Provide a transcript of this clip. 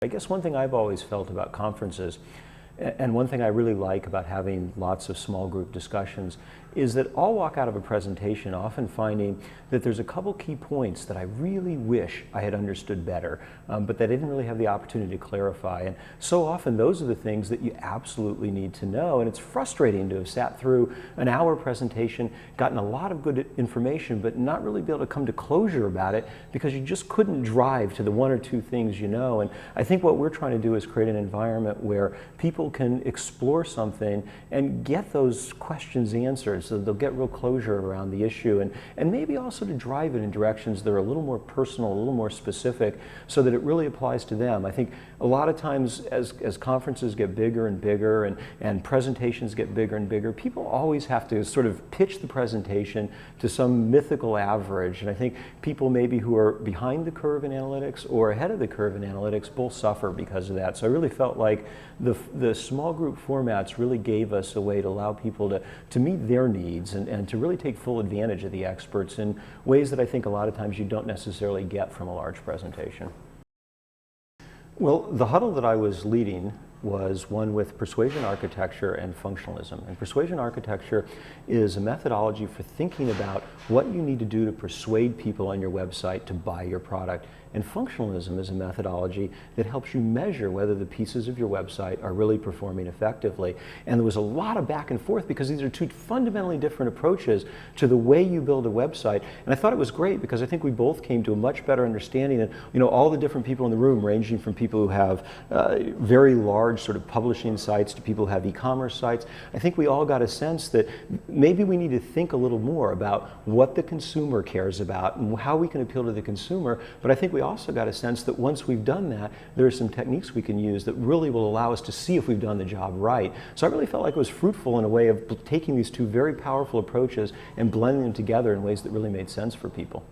I guess one thing I've always felt about conferences, and one thing I really like about having lots of small group discussions, is that I'll walk out of a presentation often finding that there's a couple key points that I really wish I had understood better, but that I didn't really have the opportunity to clarify. And so often those are the things that you absolutely need to know, and it's frustrating to have sat through an hour presentation, gotten a lot of good information, but not really be able to come to closure about it because you just couldn't drive to the one or two things you know. And I think what we're trying to do is create an environment where people can explore something and get those questions answered, so they'll get real closure around the issue, and maybe also to drive it in directions that are a little more personal, a little more specific, so that it really applies to them. I think a lot of times as conferences get bigger and bigger and presentations get bigger and bigger, people always have to sort of pitch the presentation to some mythical average, and I think people maybe who are behind the curve in analytics or ahead of the curve in analytics both suffer because of that. So I really felt like the small group formats really gave us a way to allow people to meet their needs and to really take full advantage of the experts in ways that I think a lot of times you don't necessarily get from a large presentation. Well, the huddle that I was leading was one with persuasion architecture and functionalism. And persuasion architecture is a methodology for thinking about what you need to do to persuade people on your website to buy your product. And functionalism is a methodology that helps you measure whether the pieces of your website are really performing effectively. And there was a lot of back and forth because these are two fundamentally different approaches to the way you build a website. And I thought it was great because I think we both came to a much better understanding of, all the different people in the room, ranging from people who have very large sort of publishing sites to people who have e-commerce sites. I think we all got a sense that maybe we need to think a little more about what the consumer cares about and how we can appeal to the consumer. But I think we also got a sense that once we've done that, there are some techniques we can use that really will allow us to see if we've done the job right. So I really felt like it was fruitful in a way of taking these two very powerful approaches and blending them together in ways that really made sense for people.